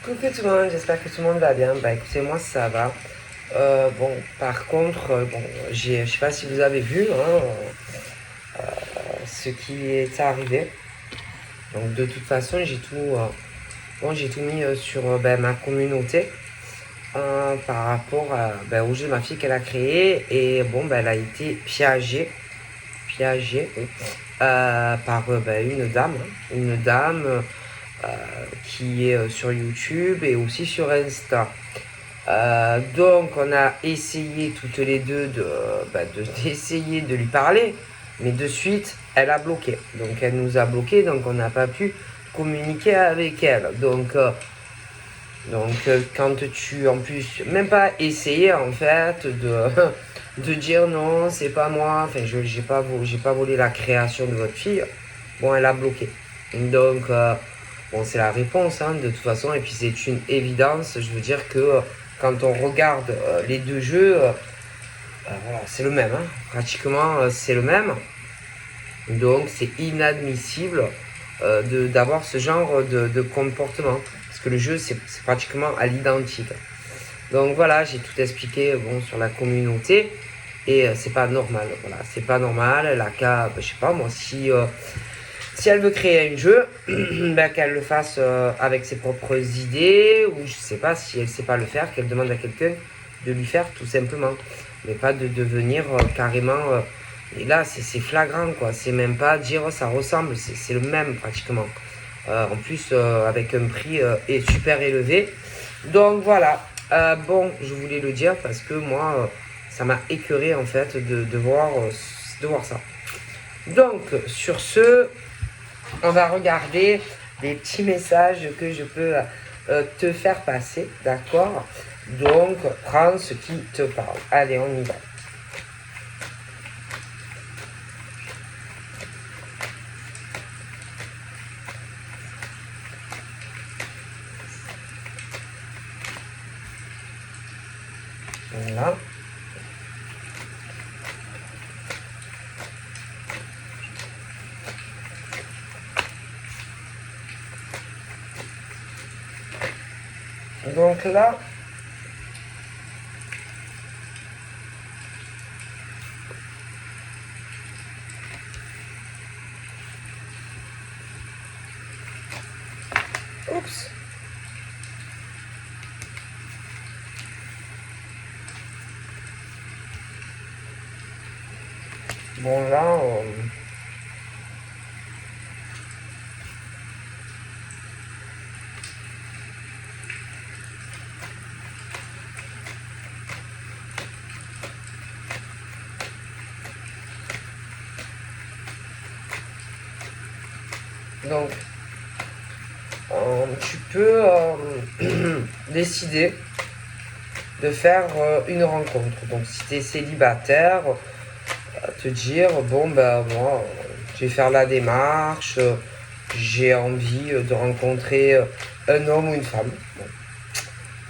Coucou tout le monde, j'espère que tout le monde va bien. Bah écoutez, moi ça va. Bon, par contre, bon, je sais pas si vous avez vu ce qui est arrivé. Donc de toute façon, j'ai tout mis sur ma communauté par rapport au jeu de ma fille qu'elle a créé. Et bon, elle a été piégée oui, par une dame euh, qui est sur YouTube et aussi sur Insta. Donc on a essayé toutes les deux d'essayer de lui parler, mais de suite elle a bloqué. Donc elle nous a bloqué, donc on n'a pas pu communiquer avec elle. Quand tu en plus même pas essayé en fait de dire non c'est pas moi, enfin j'ai pas volé la création de votre fille. Bon elle a bloqué. Donc bon c'est la réponse hein, de toute façon et puis c'est une évidence. Je veux dire que quand on regarde les deux jeux, voilà, c'est le même, hein. Pratiquement c'est le même. Donc c'est inadmissible d'avoir ce genre de comportement. Parce que le jeu c'est pratiquement à l'identique. Donc voilà, j'ai tout expliqué bon, sur la communauté. Et c'est pas normal, voilà, c'est pas normal. Elle a qu'à, je sais pas moi, si elle veut créer un jeu, qu'elle le fasse avec ses propres idées, ou je sais pas si elle sait pas le faire, qu'elle demande à quelqu'un de lui faire tout simplement. Mais pas de devenir carrément. Et là, c'est flagrant quoi. C'est même pas dire oh, ça ressemble, c'est le même pratiquement. En plus, avec un prix super élevé. Donc voilà. Bon, je voulais le dire parce que moi, ça m'a écœuré en fait de voir ça. Donc, sur ce, on va regarder des petits messages que je peux te faire passer, d'accord? Donc, prends ce qui te parle. Allez, on y va. Voilà. Donc là, oups. Bon là, donc tu peux décider de faire une rencontre. Donc si tu es célibataire, te dire bon moi je vais faire la démarche, j'ai envie de rencontrer un homme ou une femme.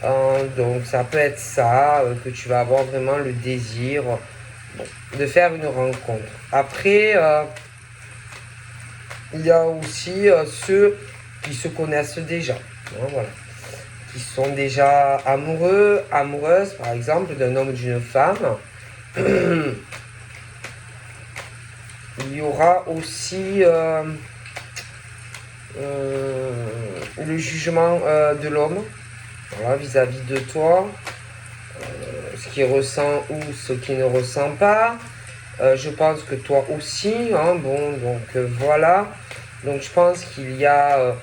Bon. Donc ça peut être ça, que tu vas avoir vraiment le désir bon, de faire une rencontre. Après, il y a aussi ceux qui se connaissent déjà. Hein, voilà. Qui sont déjà amoureux, amoureuses par exemple d'un homme ou d'une femme. Il y aura aussi le jugement de l'homme voilà, vis-à-vis de toi, ce qu'il ressent ou ce qu'il ne ressent pas. Je pense que toi aussi, hein, bon, donc voilà. Donc je pense qu'il y a,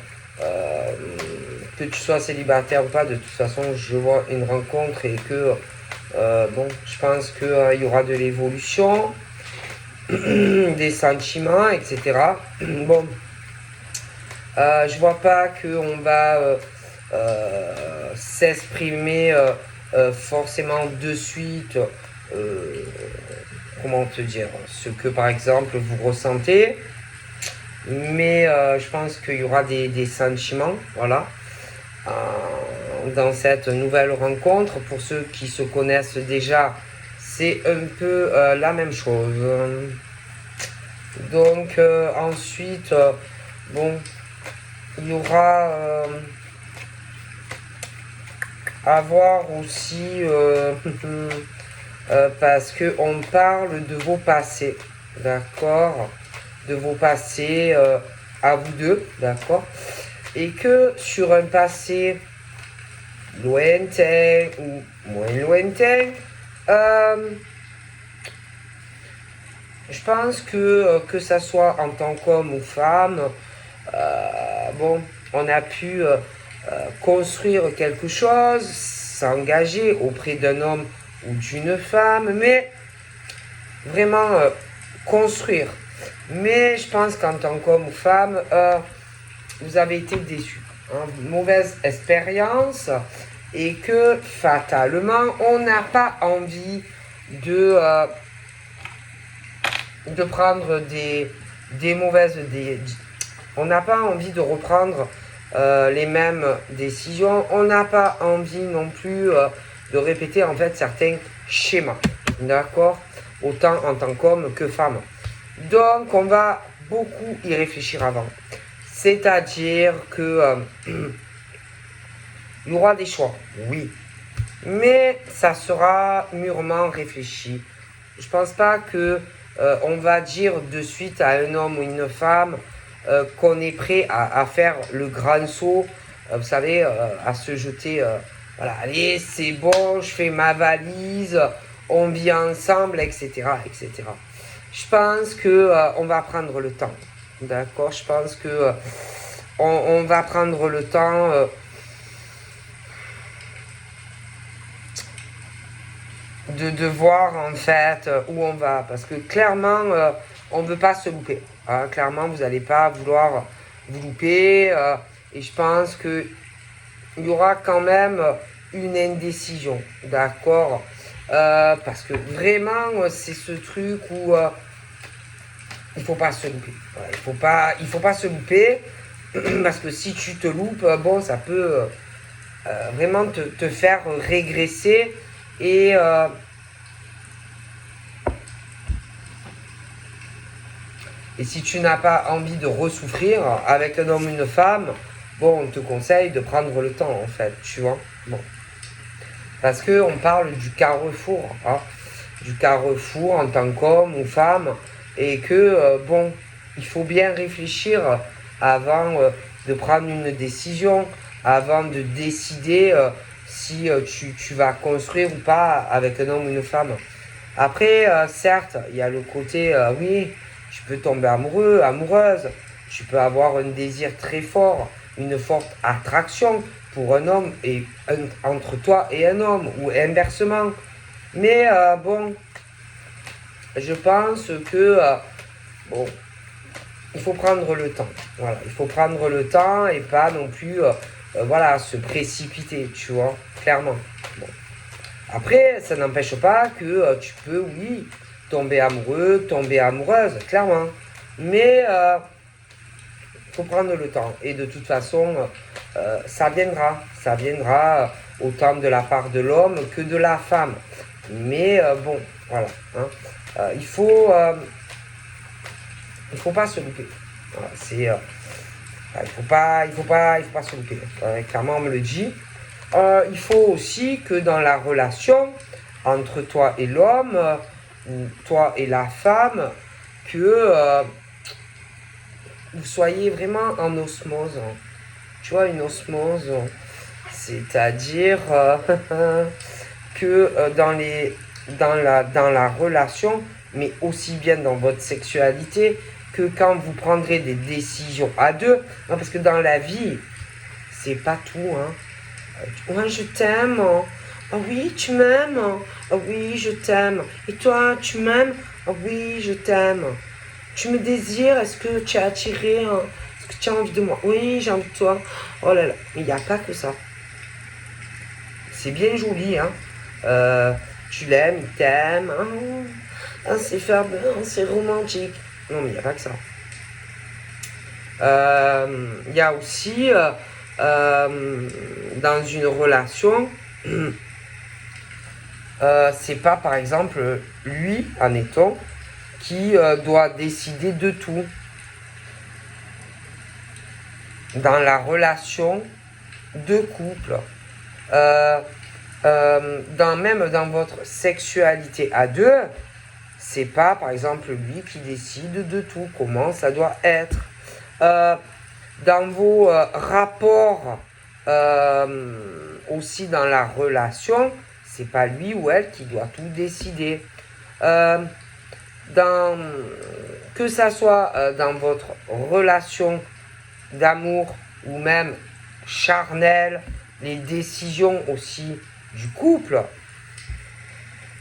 que tu sois célibataire ou pas, de toute façon, je vois une rencontre et que, bon, je pense qu'il y aura de l'évolution, des sentiments, etc. Bon, je vois pas qu'on va s'exprimer forcément de suite, euh, comment te dire, ce que par exemple vous ressentez, mais je pense qu'il y aura des sentiments, voilà, dans cette nouvelle rencontre. Pour ceux qui se connaissent déjà, c'est un peu la même chose. Donc ensuite, bon, il y aura à voir aussi parce que on parle de vos passés, d'accord, de vos passés à vous deux, d'accord, et que sur un passé lointain ou moins lointain, je pense que ça soit en tant qu'homme ou femme, bon, on a pu construire quelque chose, s'engager auprès d'un homme ou d'une femme, mais vraiment construire. Mais je pense qu'en tant qu'homme ou femme, vous avez été déçus. Hein, mauvaise expérience et que fatalement, on n'a pas envie de prendre des mauvaises... on n'a pas envie de reprendre les mêmes décisions. On n'a pas envie non plus de répéter en fait certains schémas. D'accord? Autant en tant qu'homme que femme. Donc on va beaucoup y réfléchir avant. C'est-à-dire que il y aura des choix, oui. Mais ça sera mûrement réfléchi. Je pense pas que on va dire de suite à un homme ou une femme qu'on est prêt à faire le grand saut, vous savez, à se jeter, voilà, allez, c'est bon, je fais ma valise, on vit ensemble, etc., etc. Je pense que on va prendre le temps, d'accord. Je pense que on va prendre le temps. De voir en fait où on va. Parce que clairement, on ne veut pas se louper. Hein. Clairement, vous n'allez pas vouloir vous louper. Et je pense qu'il y aura quand même une indécision. D'accord, parce que vraiment, c'est ce truc où il ne faut pas se louper. Voilà, il faut pas se louper. Parce que si tu te loupes, bon, ça peut vraiment te faire régresser. Et si tu n'as pas envie de ressouffrir avec un homme ou une femme, bon, on te conseille de prendre le temps, en fait, tu vois. Bon. Parce qu'on parle du carrefour, hein, du carrefour en tant qu'homme ou femme, et que, bon, il faut bien réfléchir avant de prendre une décision, avant de décider si tu vas construire ou pas avec un homme ou une femme. Après, certes, il y a le côté, oui, tu peux tomber amoureux, amoureuse, tu peux avoir un désir très fort, une forte attraction pour un homme et entre toi et un homme, ou inversement. Mais bon, je pense que, bon, il faut prendre le temps. Voilà, il faut prendre le temps et pas non plus, voilà, se précipiter, tu vois, clairement. Bon. Après, ça n'empêche pas que tu peux, oui, tomber amoureux, tomber amoureuse, clairement. Mais il faut prendre le temps. Et de toute façon, ça viendra. Ça viendra autant de la part de l'homme que de la femme. Mais bon, voilà. Hein. Il faut pas se louper. Voilà, c'est... il faut pas se louper. Clairement, on me le dit. Il faut aussi que dans la relation entre toi et l'homme, ou toi et la femme, que vous soyez vraiment en osmose. Tu vois, une osmose, c'est-à-dire que dans la relation, mais aussi bien dans votre sexualité, que quand vous prendrez des décisions à deux, hein, parce que dans la vie, c'est pas tout, hein. Ouais, je t'aime. Oh oui, tu m'aimes. Oh oui, je t'aime. Et toi, tu m'aimes? Oh oui, je t'aime. Tu me désires? Est-ce que tu es attiré? Est-ce que tu as envie de moi? Oui, j'ai envie de toi. Oh là là, mais il n'y a pas que ça. C'est bien joli, hein. Tu l'aimes, il t'aime. Ah, c'est fabuleux, c'est romantique. Non, mais il n'y a pas que ça. Il y a aussi... dans une relation, c'est pas par exemple lui, admettons, qui doit décider de tout. Dans la relation de couple, Même dans votre sexualité à deux, c'est pas, par exemple, lui qui décide de tout, comment ça doit être. Dans vos rapports, aussi dans la relation, c'est pas lui ou elle qui doit tout décider. Que ça soit dans votre relation d'amour ou même charnelle, les décisions aussi du couple,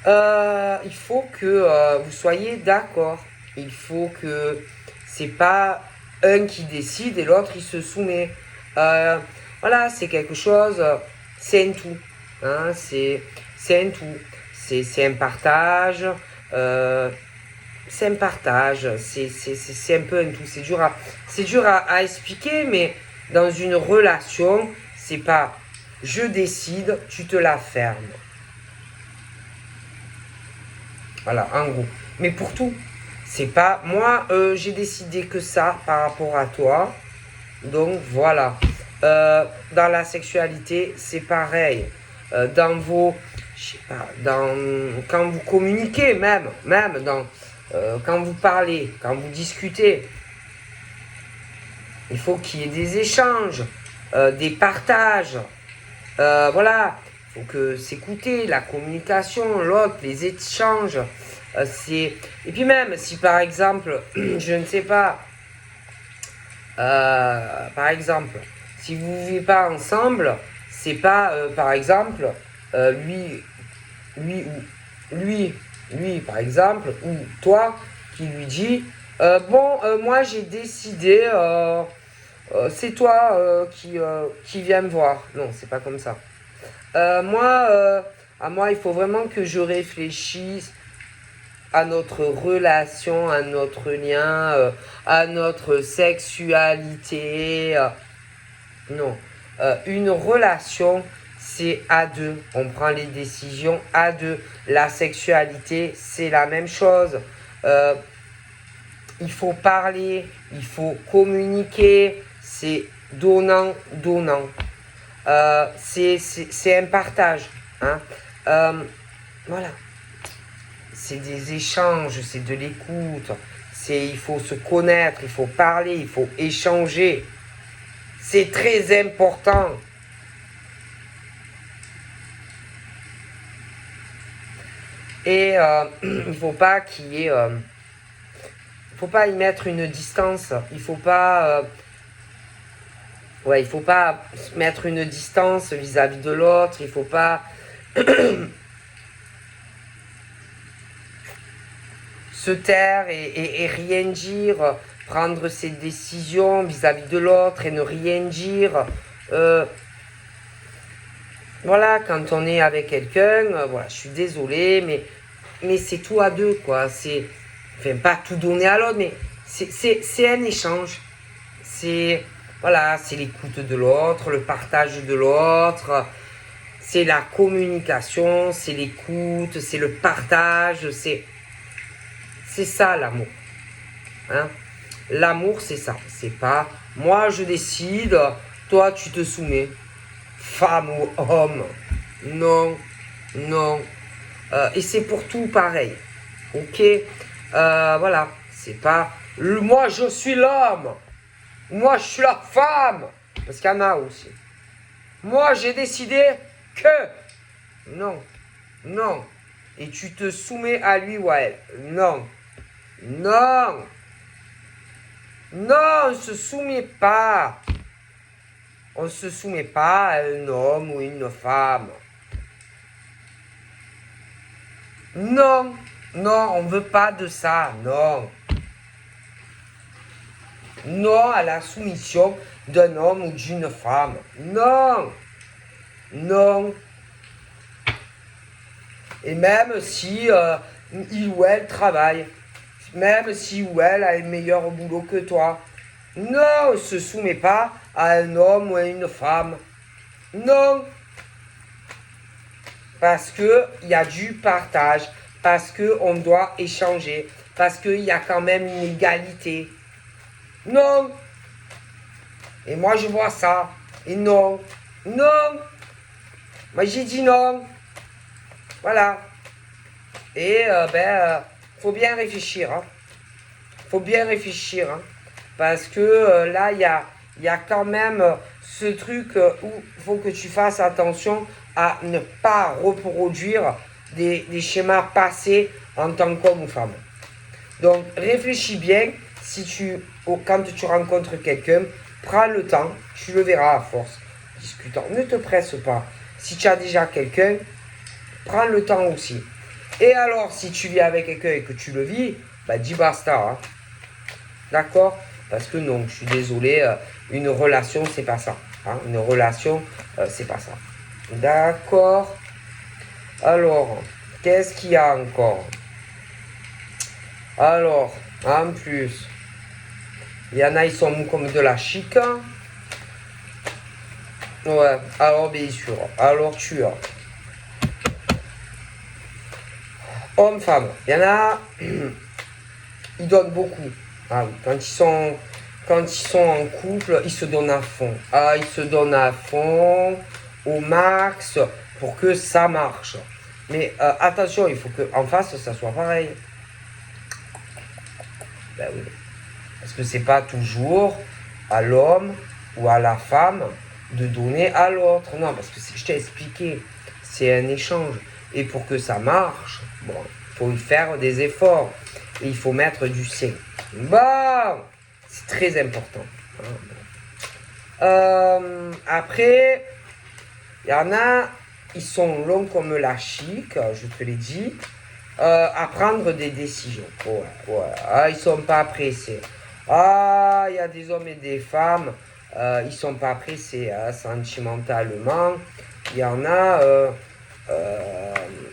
il faut que vous soyez d'accord. Il faut que c'est pas un qui décide et l'autre il se soumet. Voilà, c'est quelque chose, c'est un tout. Hein, c'est un tout. C'est un partage. C'est un partage. C'est un peu un tout. C'est dur à expliquer, mais dans une relation, c'est pas je décide, tu te la fermes. Voilà, en gros. Mais pour tout, c'est pas moi, j'ai décidé que ça par rapport à toi. Donc voilà. Dans la sexualité, c'est pareil. Dans vos, je sais pas, quand vous communiquez même quand vous parlez, quand vous discutez, il faut qu'il y ait des échanges, des partages. Voilà, il faut que s'écouter, la communication, l'autre, les échanges. Et puis même si par exemple, je ne sais pas, par exemple, si vous ne vivez pas ensemble, c'est pas par exemple lui par exemple, ou toi qui lui dit moi j'ai décidé, c'est toi qui viens me voir. Non, c'est pas comme ça. À moi, il faut vraiment que je réfléchisse à notre relation, à notre lien, à notre sexualité. Non. Une relation, c'est à deux. On prend les décisions à deux. La sexualité, c'est la même chose. Il faut parler, il faut communiquer. C'est donnant. C'est un partage. Hein. Voilà. C'est des échanges, c'est de l'écoute. Il faut se connaître, il faut parler, il faut échanger. C'est très important. Et il ne faut pas qu'il y ait... il faut pas y mettre une distance. Il faut pas... il faut pas mettre une distance vis-à-vis de l'autre. Il faut pas... se taire et rien dire, prendre ses décisions vis-à-vis de l'autre et ne rien dire. Voilà, quand on est avec quelqu'un, voilà, je suis désolé, mais c'est tout à deux, quoi. Enfin, pas tout donner à l'autre, mais c'est un échange. Voilà, c'est l'écoute de l'autre, le partage de l'autre, c'est la communication, c'est l'écoute, c'est le partage, c'est ça l'amour. Hein. L'amour, c'est ça. C'est pas moi je décide, toi tu te soumets. Femme ou homme. Non. Et c'est pour tout pareil. Ok. Voilà. C'est pas moi je suis l'homme. Moi je suis la femme. Parce qu'il y en a aussi. Moi j'ai décidé que. Non. Et tu te soumets à lui ou à elle. Non, on ne se soumet pas. On ne se soumet pas à un homme ou une femme. Non, on ne veut pas de ça, non. Non à la soumission d'un homme ou d'une femme. Non. Et même si il ou elle travaille, même si ou elle a un meilleur boulot que toi, non, on ne se soumet pas à un homme ou à une femme. Non. Parce qu'il y a du partage, parce qu'on doit échanger, parce qu'il y a quand même une égalité. Non. Et moi je vois ça. Et non. Moi, j'ai dit non. Voilà. Et, faut bien réfléchir. Hein. Faut bien réfléchir. Hein. Parce que là, il y a quand même ce truc où il faut que tu fasses attention à ne pas reproduire des schémas passés en tant qu'homme ou femme. Donc, réfléchis bien. Quand tu rencontres quelqu'un, prends le temps. Tu le verras à force. Discutant. Ne te presse pas. Si tu as déjà quelqu'un, prends le temps aussi. Et alors, si tu vis avec quelqu'un et que tu le vis, dis basta. Hein. D'accord? Parce que non, je suis désolé, une relation, c'est pas ça. Hein. Une relation, c'est pas ça. D'accord? Alors, qu'est-ce qu'il y a encore? Alors, en plus, il y en a, ils sont mous comme de la chic. Ouais, alors bien sûr. Alors tu as homme, femme. Il y en a, ils donnent beaucoup. Ah oui, quand ils sont en couple, ils se donnent à fond. Ah, ils se donnent à fond, au max, pour que ça marche. Mais attention, il faut qu'en face, ça soit pareil. Ben oui. Parce que c'est pas toujours à l'homme ou à la femme de donner à l'autre. Non, parce que je t'ai expliqué, c'est un échange. Et pour que ça marche, bon, il faut faire des efforts. Et il faut mettre du sien. Bon, c'est très important. Après, il y en a, ils sont longs comme la chic, je te l'ai dit, à prendre des décisions. Ouais, ouais. Ah, ils sont pas pressés. Ah, il y a des hommes et des femmes, ils sont pas pressés sentimentalement. Il y en a,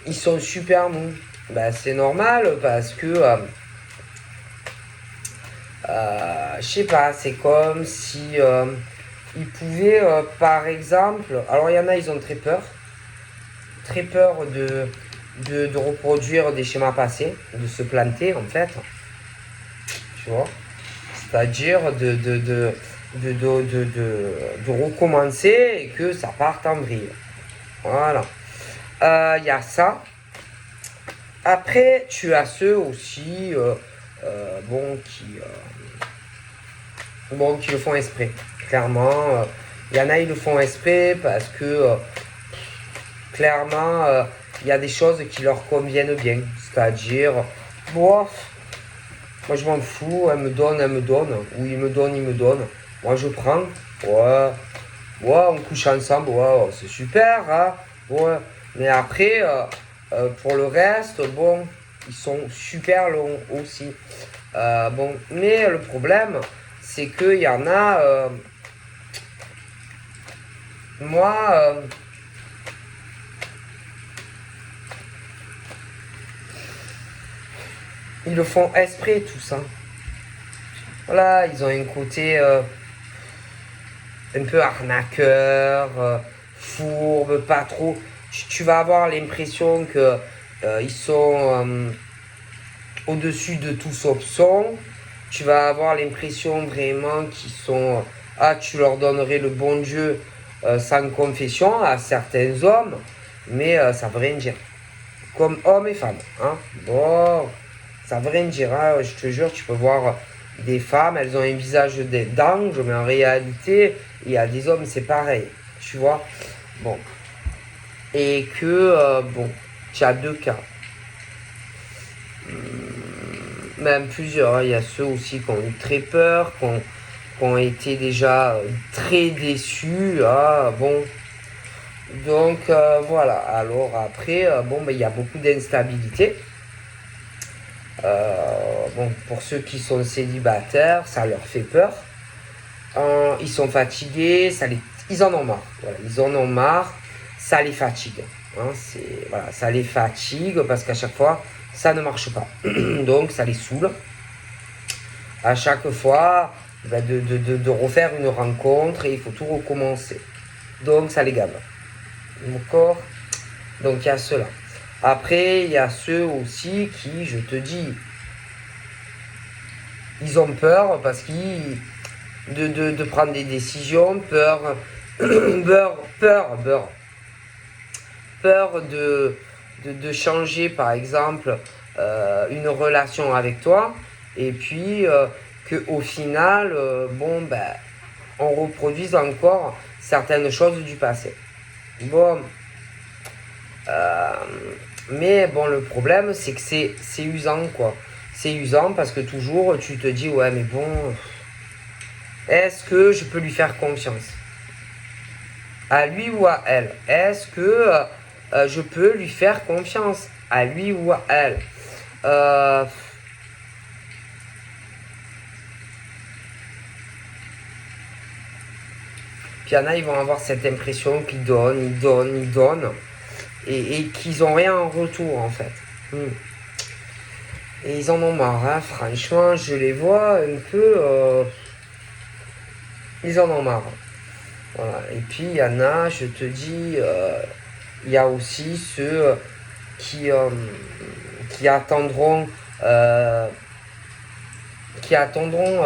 ils sont super mous. Ben, c'est normal parce que, je sais pas, c'est comme si ils pouvaient, par exemple, alors il y en a, ils ont très peur de reproduire des schémas passés, de se planter en fait, tu vois, c'est-à-dire de recommencer et que ça parte en vrille. Voilà. Il y a ça. Après, tu as ceux aussi, qui le font exprès. Clairement, il y en a, ils le font exprès parce que, clairement, il y a des choses qui leur conviennent bien. C'est-à-dire, bof, moi je m'en fous, elle me donne, ou il me donne. Moi je prends, ouais, on couche ensemble, ouais, c'est super, hein, ouais. Mais après, pour le reste, bon, ils sont super longs aussi. Bon, mais le problème, c'est qu'il y en a, moi, ils le font exprès tout ça. Voilà, ils ont un côté un peu arnaqueur, fourbe, pas trop. Tu vas avoir l'impression que ils sont au-dessus de tout soupçon. Tu vas avoir l'impression vraiment qu'ils sont... tu leur donnerais le bon Dieu sans confession à certains hommes, mais ça veut rien dire. Comme hommes et femmes. Hein. Bon, ça veut rien dire. Hein. Je te jure, tu peux voir des femmes, elles ont un visage d'ange, mais en réalité, il y a des hommes, c'est pareil. Tu vois. Bon. Et que, tu as deux cas. Même plusieurs. Hein. Il y a ceux aussi qui ont eu très peur, qui ont été déjà très déçus. Ah, bon. Donc, voilà. Alors, après, il y a beaucoup d'instabilité. Pour ceux qui sont célibataires, ça leur fait peur. Ils sont fatigués, ils en ont marre. Voilà, ils en ont marre, ça les fatigue. Hein, ça les fatigue parce qu'à chaque fois, ça ne marche pas. Donc, ça les saoule. À chaque fois, de refaire une rencontre et il faut tout recommencer. Donc, ça les gave. D'accord? Donc, il y a cela. Après, il y a ceux aussi qui, je te dis, ils ont peur parce qu'ils de prendre des décisions, peur, peur de changer, par exemple, une relation avec toi, et puis qu'au final, bon, ben, on reproduise encore certaines choses du passé. Bon, mais bon, le problème, c'est que c'est usant, quoi. C'est usant parce que toujours, tu te dis, ouais, mais bon, est-ce que je peux lui faire confiance? À lui ou à elle? Est-ce que je peux lui faire confiance? À lui ou à elle? Puis il y en a, ils vont avoir cette impression qu'ils donnent, ils donnent, ils donnent, et qu'ils n'ont rien en retour, en fait. Et ils en ont marre, hein. Franchement, je les vois un peu... ils en ont marre. Voilà. Et puis, il y en a, je te dis, il y a aussi ceux qui attendront... qui attendront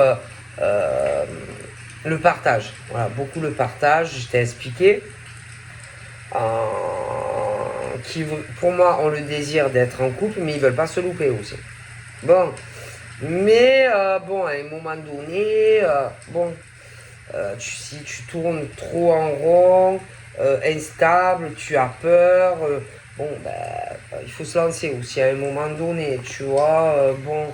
le partage. Voilà, beaucoup le partage, je t'ai expliqué. Qui, pour moi, ont le désir d'être en couple, mais ils veulent pas se louper aussi. Bon, mais bon, à un moment donné, bon, si tu tournes trop en rond, instable, tu as peur, bon, ben, il faut se lancer aussi à un moment donné, tu vois, bon,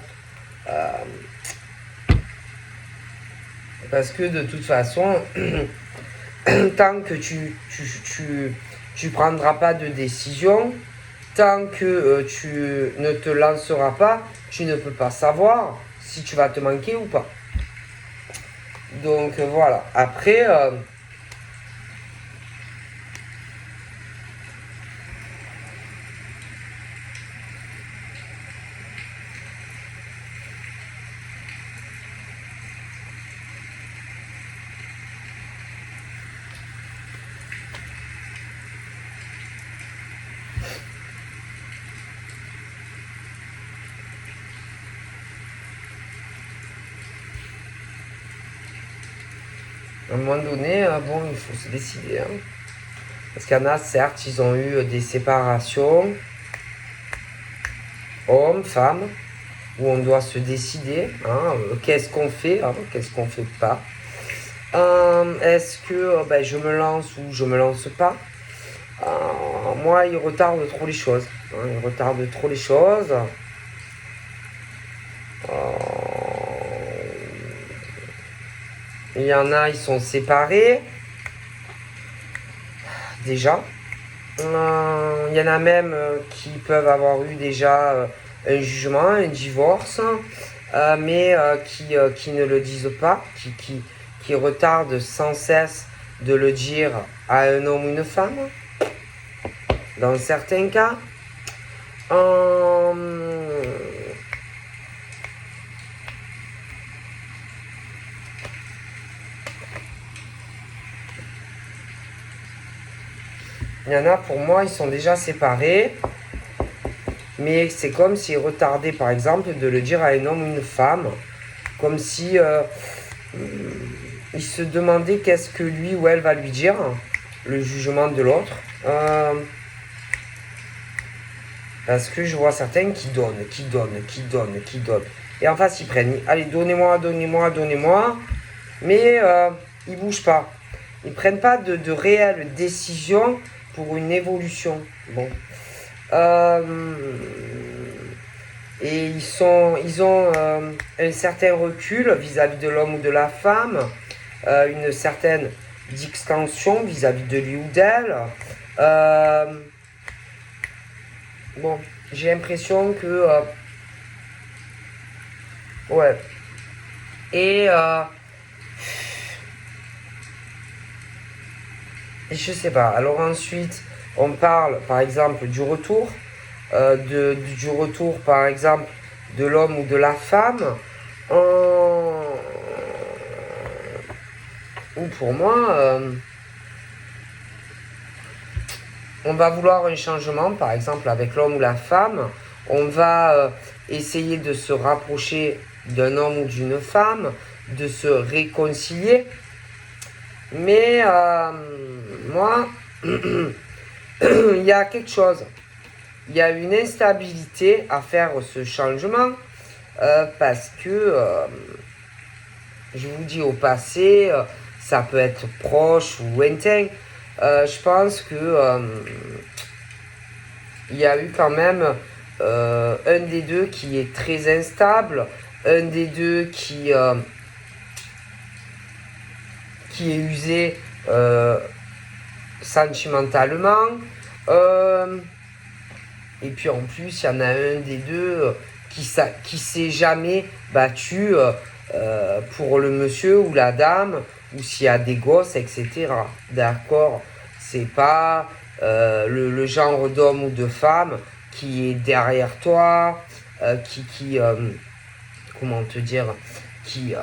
parce que de toute façon, tant que tu prendras pas de décision, tant que tu ne te lanceras pas, tu ne peux pas savoir si tu vas te manquer ou pas. Donc voilà. Après, à un moment donné, bon, il faut se décider. Hein. Parce qu'il y en a, certes, ils ont eu des séparations, hommes, femmes, où on doit se décider. Hein, qu'est-ce qu'on fait, hein, qu'est-ce qu'on fait pas. Est-ce que ben, je me lance ou je me lance pas? Moi, il retarde trop les choses. Hein, il retarde trop les choses. Il y en a, ils sont séparés. Déjà. Il y en a même qui peuvent avoir eu déjà un jugement, un divorce, mais qui ne le disent pas, qui retardent sans cesse de le dire à un homme ou une femme, dans certains cas. Il y en a, pour moi, ils sont déjà séparés. Mais c'est comme s'ils retardaient, par exemple, de le dire à un homme ou une femme. Comme si il se demandait qu'est-ce que lui ou elle va lui dire. Le jugement de l'autre. Parce que je vois certains qui donnent. Et en face, ils prennent. Allez, donnez-moi. Mais ils ne bougent pas. Ils ne prennent pas de réelles décisions pour une évolution. Bon. Et ils ont un certain recul vis-à-vis de l'homme ou de la femme, une certaine distension vis-à-vis de lui ou d'elle. Bon, j'ai l'impression que... ouais. Et je sais pas. Alors ensuite, on parle par exemple du retour. Du retour par exemple de l'homme ou de la femme. Ou pour moi, on va vouloir un changement, par exemple avec l'homme ou la femme. On va essayer de se rapprocher d'un homme ou d'une femme, de se réconcilier. Mais moi, il y a quelque chose. Il y a une instabilité à faire ce changement parce que, je vous dis au passé, ça peut être proche ou lointain. Je pense que il y a eu quand même un des deux qui est très instable, un des deux qui est usé sentimentalement. Et puis en plus, il y en a un des deux qui s'est jamais battu pour le monsieur ou la dame, ou s'il y a des gosses, etc. D'accord? C'est pas le genre d'homme ou de femme qui est derrière toi, comment te dire, qui,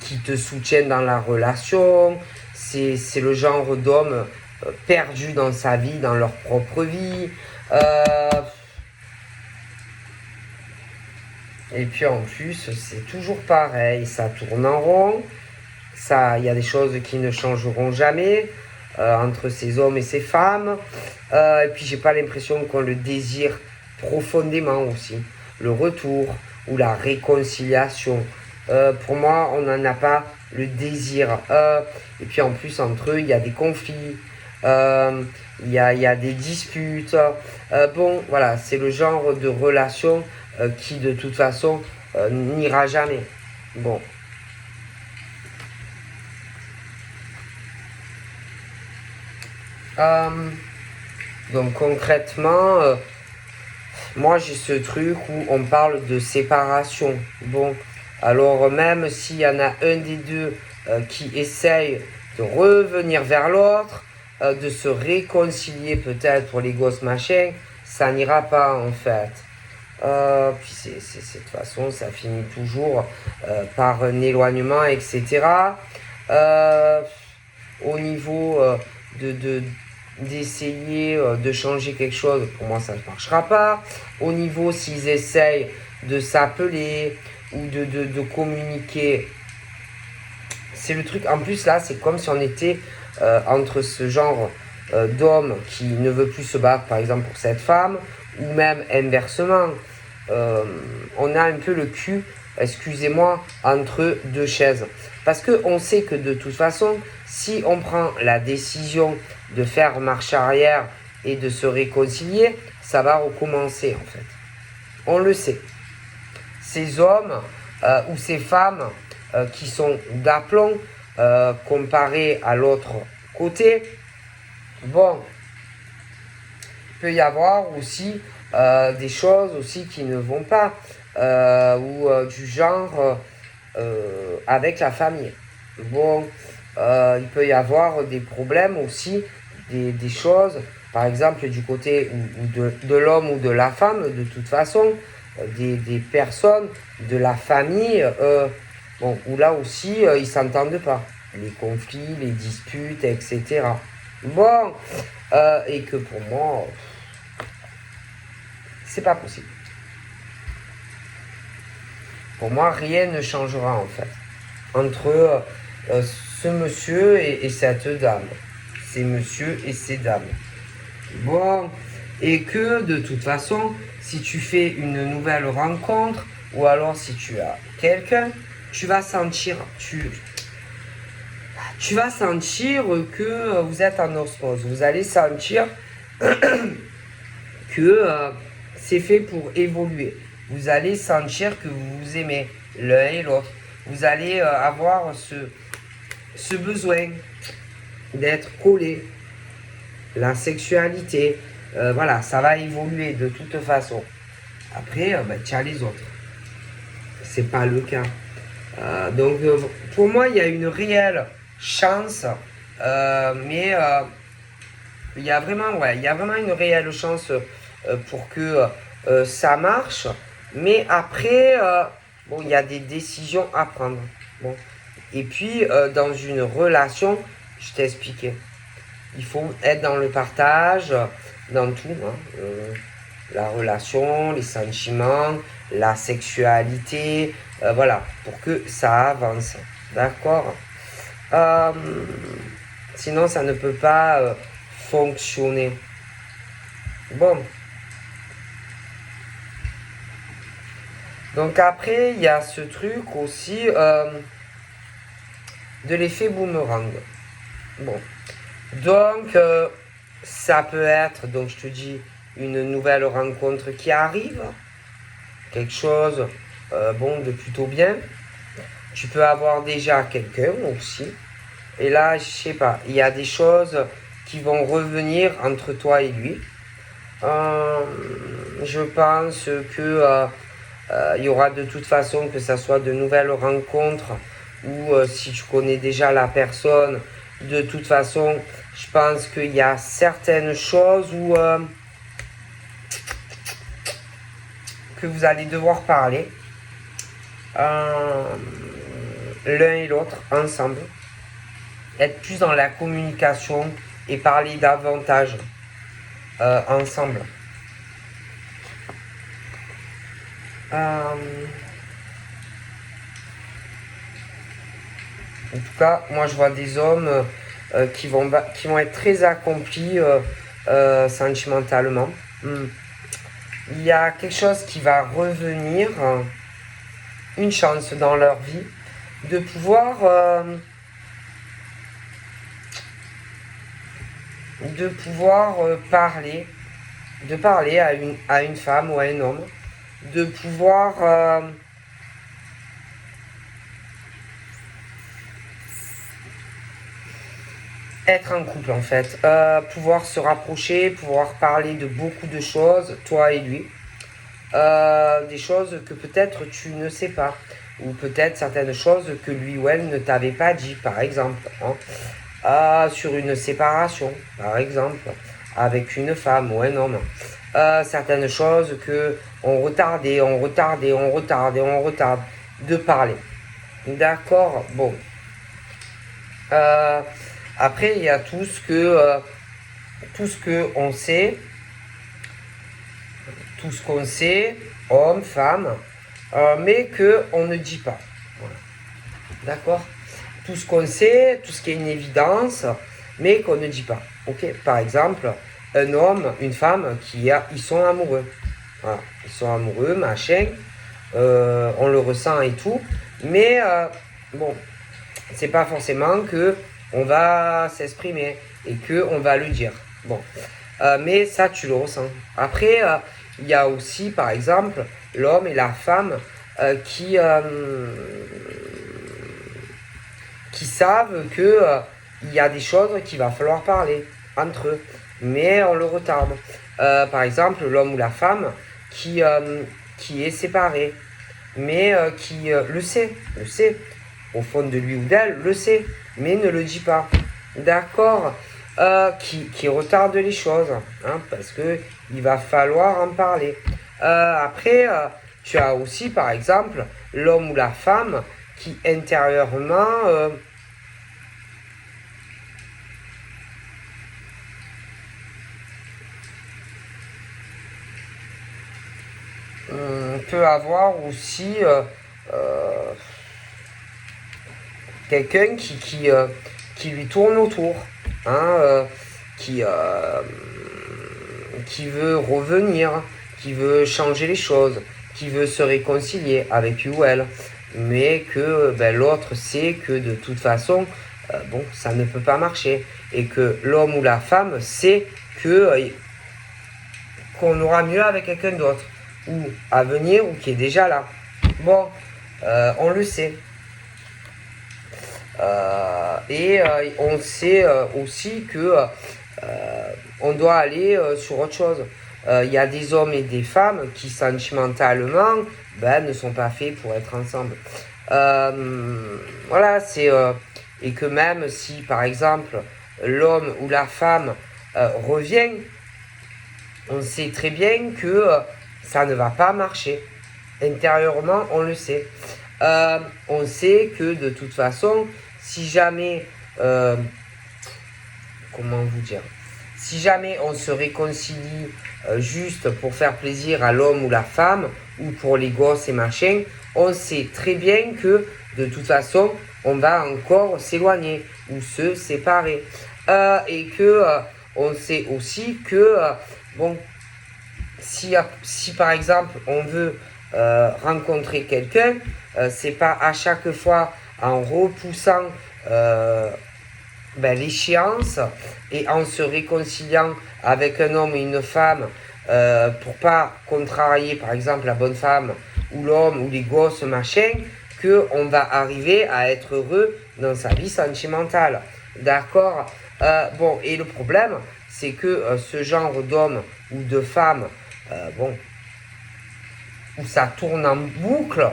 qui te soutiennent dans la relation. C'est le genre d'homme perdu dans sa vie, dans leur propre vie. Et puis en plus, c'est toujours pareil, ça tourne en rond. Il y a des choses qui ne changeront jamais entre ces hommes et ces femmes. Et puis j'ai pas l'impression qu'on le désire profondément aussi. Le retour ou la réconciliation. Pour moi, on n'en a pas le désir. Et puis en plus, entre eux, il y a des conflits. Il y a des disputes. Bon, voilà, c'est le genre de relation qui, de toute façon, n'ira jamais. Bon. Donc concrètement, moi j'ai ce truc où on parle de séparation. Bon, alors même s'il y en a un des deux qui essaye de revenir vers l'autre, de se réconcilier peut-être pour les gosses machin, ça n'ira pas en fait. Puis de toute façon, ça finit toujours par un éloignement, etc. Au niveau d'essayer de changer quelque chose, pour moi ça ne marchera pas. Au niveau s'ils essayent de s'appeler ou de communiquer, c'est le truc. En plus là, c'est comme si on était entre ce genre d'homme qui ne veut plus se battre par exemple pour cette femme, ou même inversement. On a un peu le cul, excusez-moi, entre deux chaises. Parce qu'on sait que de toute façon, si on prend la décision de faire marche arrière et de se réconcilier, ça va recommencer en fait. On le sait. Ces hommes ou ces femmes qui sont d'aplomb comparés à l'autre côté, bon, il peut y avoir aussi des choses aussi qui ne vont pas, ou du genre avec la famille. Bon, il peut y avoir des problèmes aussi, des choses, par exemple du côté de l'homme ou de la femme, de toute façon, des personnes de la famille, bon, où là aussi ils ne s'entendent pas. Les conflits, les disputes, etc. Bon, et que pour moi, c'est pas possible. Pour moi, rien ne changera en fait entre ce monsieur et cette dame. Ces monsieur et ces dames. Bon, et que de toute façon, si tu fais une nouvelle rencontre, ou alors si tu as quelqu'un, tu vas sentir, tu vas sentir que vous êtes en osmose. Vous allez sentir que c'est fait pour évoluer. Vous allez sentir que vous vous aimez l'un et l'autre. Vous allez avoir ce besoin d'être collé. La sexualité, voilà, ça va évoluer de toute façon. Après, tu as les autres. C'est pas le cas. Donc, pour moi, il y a une réelle chance, mais il y a vraiment, ouais, il y a vraiment une réelle chance pour que ça marche. Mais après, bon, il y a des décisions à prendre. Bon. Et puis, dans une relation, je t'ai expliqué, il faut être dans le partage, dans tout, hein, la relation, les sentiments, la sexualité, voilà, pour que ça avance. D'accord? Sinon, ça ne peut pas fonctionner. Bon. Donc après, il y a ce truc aussi de l'effet boomerang. Bon. Donc, ça peut être, donc je te dis, une nouvelle rencontre qui arrive. Quelque chose, bon, de plutôt bien. Tu peux avoir déjà quelqu'un aussi. Et là, je sais pas, il y a des choses qui vont revenir entre toi et lui. Je pense que il y aura de toute façon, que ça soit de nouvelles rencontres ou si tu connais déjà la personne, de toute façon, je pense qu'il y a certaines choses où que vous allez devoir parler l'un et l'autre ensemble, être plus dans la communication et parler davantage ensemble. En tout cas, moi je vois des hommes qui vont être très accomplis sentimentalement. Il y a quelque chose qui va revenir, une chance dans leur vie, de pouvoir parler, à une femme ou à un homme, de pouvoir être en couple en fait, pouvoir se rapprocher, pouvoir parler de beaucoup de choses, toi et lui, des choses que peut-être tu ne sais pas, ou peut-être certaines choses que lui ou elle ne t'avait pas dit, par exemple, hein, sur une séparation, par exemple, avec une femme ou un homme, certaines choses que on retarde de parler. D'accord, bon. Après, il y a tout ce que on sait, tout ce qu'on sait, homme, femme, mais que on ne dit pas. Voilà. D'accord. Tout ce qu'on sait, tout ce qui est une évidence, mais qu'on ne dit pas. Ok. Par exemple, un homme, une femme ils sont amoureux. Voilà. Ils sont amoureux, machin. On le ressent et tout, mais bon, c'est pas forcément que on va s'exprimer et que on va le dire. Bon, mais ça tu le ressens. Après, il y a aussi, par exemple, l'homme et la femme qui savent que il y a des choses qu'il va falloir parler entre eux, mais on le retarde. Par exemple, l'homme ou la femme qui est séparé, mais qui le sait, au fond de lui ou d'elle, le sait, mais ne le dit pas. D'accord, qui retarde les choses, hein, parce que il va falloir en parler. Après, tu as aussi, par exemple, l'homme ou la femme qui intérieurement peut avoir aussi quelqu'un qui lui tourne autour, hein, qui veut revenir, qui veut changer les choses, qui veut se réconcilier avec lui ou elle, mais que l'autre sait que de toute façon, bon, ça ne peut pas marcher, et que l'homme ou la femme sait que qu'on aura mieux avec quelqu'un d'autre, ou à venir, ou qui est déjà là. Bon, on le sait. Et on sait aussi que on doit aller sur autre chose. Il y a des hommes et des femmes qui sentimentalement ne sont pas faits pour être ensemble. Voilà, c'est et que même si par exemple l'homme ou la femme revient, on sait très bien que ça ne va pas marcher. Intérieurement, on le sait. On sait que de toute façon, si jamais, comment vous dire, si jamais on se réconcilie juste pour faire plaisir à l'homme ou la femme, ou pour les gosses et machin, on sait très bien que de toute façon, on va encore s'éloigner ou se séparer. Et que on sait aussi que, bon, si par exemple on veut rencontrer quelqu'un, c'est pas à chaque fois en repoussant l'échéance et en se réconciliant avec un homme et une femme pour pas contrarier par exemple la bonne femme ou l'homme ou les gosses machin, que on va arriver à être heureux dans sa vie sentimentale. D'accord. Bon, et le problème, c'est que ce genre d'homme ou de femme, bon, où ça tourne en boucle,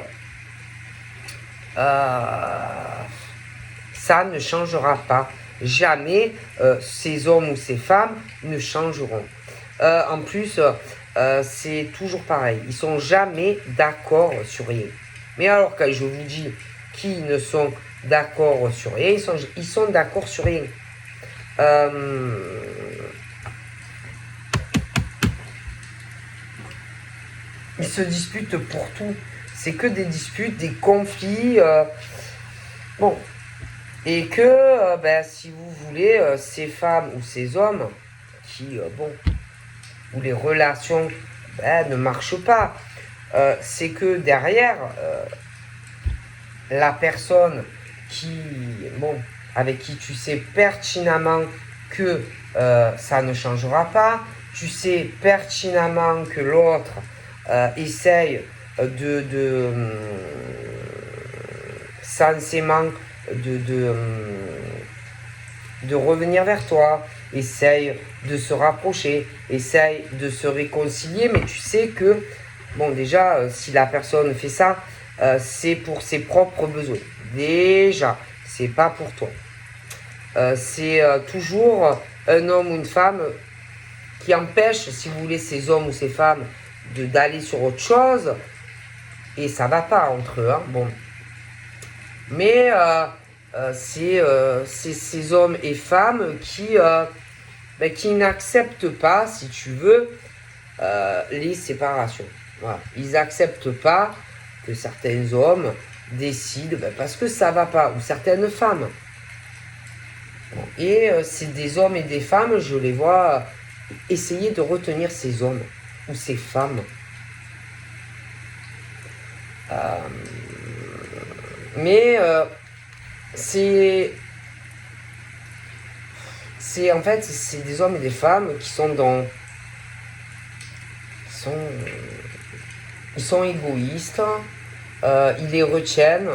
ça ne changera pas. Jamais ces hommes ou ces femmes ne changeront. En plus, c'est toujours pareil. Ils sont jamais d'accord sur rien. Mais alors, quand je vous dis qu'ils ne sont d'accord sur rien, ils sont d'accord sur rien. Ils se disputent pour tout. C'est que des disputes, des conflits. Bon. Et que, si vous voulez, ces femmes ou ces hommes qui, où les relations ne marchent pas, c'est que derrière, la personne avec qui tu sais pertinemment que ça ne changera pas, tu sais pertinemment que l'autre essaye sensément de revenir vers toi, essaye de se rapprocher, essaye de se réconcilier, mais tu sais que, déjà, si la personne fait ça, c'est pour ses propres besoins. Déjà, c'est pas pour toi. C'est toujours un homme ou une femme qui empêche, si vous voulez, ces hommes ou ces femmes d'aller sur autre chose, et ça va pas entre eux, hein, bon. Mais c'est ces hommes et femmes qui n'acceptent pas, si tu veux, les séparations. Voilà. Ils n'acceptent pas que certains hommes décident parce que ça va pas, ou certaines femmes. Bon. Et c'est des hommes et des femmes, je les vois essayer de retenir ces hommes ou ces femmes. Mais c'est en fait, c'est des hommes et des femmes qui sont ils sont égoïstes, ils les retiennent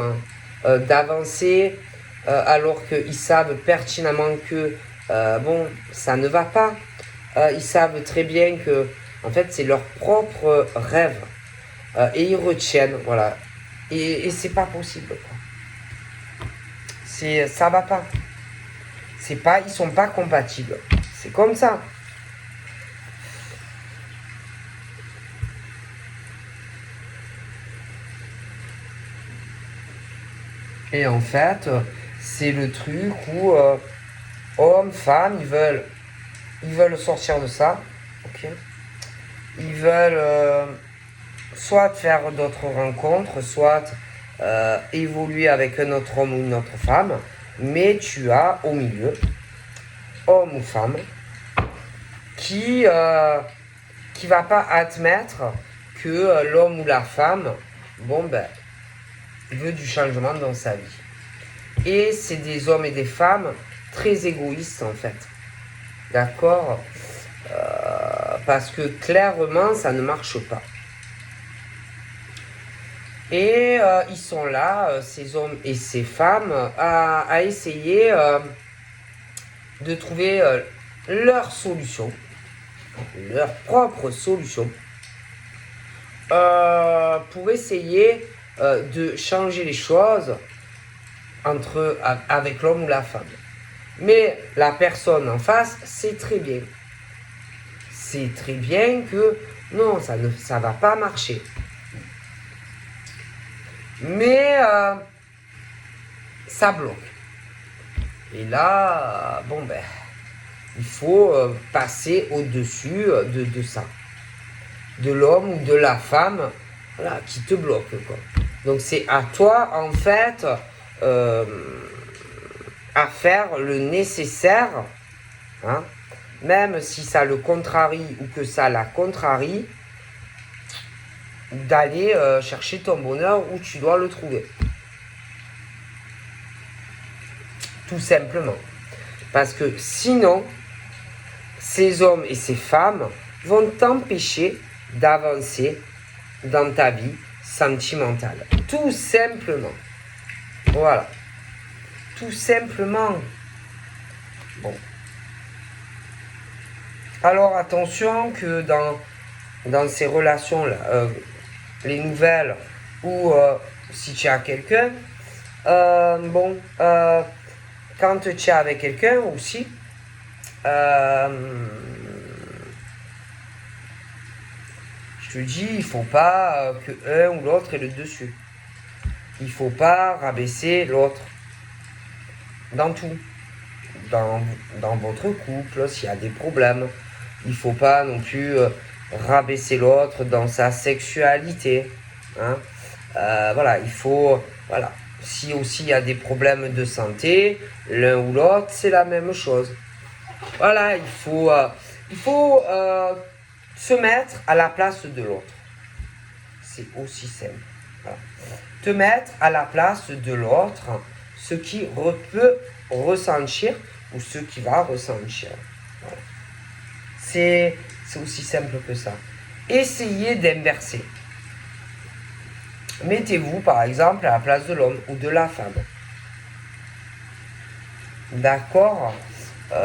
d'avancer alors qu'ils savent pertinemment que ça ne va pas. Ils savent très bien que en fait c'est leur propre rêve et ils retiennent, voilà. Et c'est pas possible, quoi. Ça va pas. Ils sont pas compatibles. C'est comme ça. Et en fait, c'est le truc où hommes, femmes, ils veulent sortir de ça. Ok. Ils veulent soit faire d'autres rencontres, soit évoluer avec un autre homme ou une autre femme. Mais tu as au milieu, homme ou femme, qui va pas admettre que l'homme ou la femme, veut du changement dans sa vie. Et c'est des hommes et des femmes très égoïstes en fait. D'accord. Parce que clairement, ça ne marche pas. Et ils sont là, ces hommes et ces femmes, à essayer de trouver leur solution, leur propre solution, pour essayer de changer les choses avec l'homme ou la femme. Mais la personne en face sait très bien. C'est très bien que non, ça va pas marcher. Mais ça bloque. Et là, il faut passer au-dessus de ça. De l'homme ou de la femme, voilà, qui te bloque, quoi. Donc c'est à toi, en fait, à faire le nécessaire, hein, même si ça le contrarie ou que ça la contrarie, d'aller chercher ton bonheur où tu dois le trouver. Tout simplement. Parce que sinon, ces hommes et ces femmes vont t'empêcher d'avancer dans ta vie sentimentale. Tout simplement. Voilà. Tout simplement. Bon. Alors attention que dans ces relations-là, les nouvelles, ou si tu as quelqu'un, quand tu es avec quelqu'un aussi, je te dis, il ne faut pas que un ou l'autre ait le dessus. Il ne faut pas rabaisser l'autre dans tout. Dans votre couple, s'il y a des problèmes, il ne faut pas non plus rabaisser l'autre dans sa sexualité. Hein. Voilà, il faut... Voilà. Si aussi il y a des problèmes de santé, l'un ou l'autre, c'est la même chose. Voilà, il faut se mettre à la place de l'autre. C'est aussi simple. Voilà. Te mettre à la place de l'autre, ce qui peut ressentir ou ce qui va ressentir. Voilà. C'est aussi simple que ça. Essayez d'inverser. Mettez-vous par exemple à la place de l'homme ou de la femme. D'accord?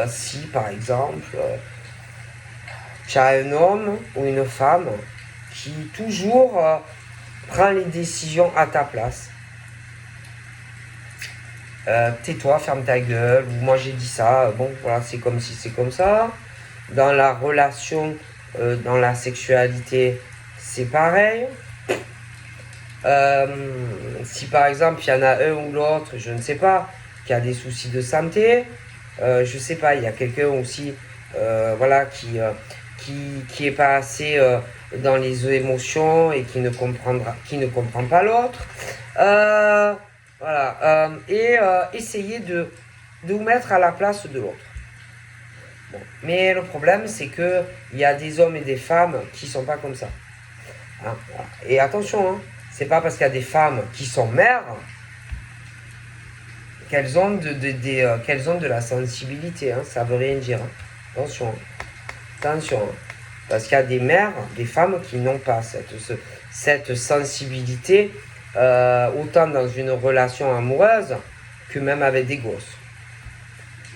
Si par exemple tu as un homme ou une femme qui toujours prend les décisions à ta place. Tais-toi, ferme ta gueule, ou moi j'ai dit ça, bon voilà, c'est comme si c'est comme ça. Dans la relation, dans la sexualité, c'est pareil. Si par exemple il y en a un ou l'autre, je ne sais pas, qui a des soucis de santé, je sais pas, il y a quelqu'un aussi, voilà, qui est pas assez dans les émotions et qui ne comprend pas l'autre. Voilà, essayez de vous mettre à la place de l'autre. Bon. Mais le problème, c'est que il y a des hommes et des femmes qui sont pas comme ça. Hein, voilà. Et attention, hein, c'est pas parce qu'il y a des femmes qui sont mères qu'elles ont de la sensibilité. Hein, ça veut rien dire. Hein. Attention, attention. Hein. Parce qu'il y a des mères, des femmes qui n'ont pas cette sensibilité, autant dans une relation amoureuse que même avec des gosses.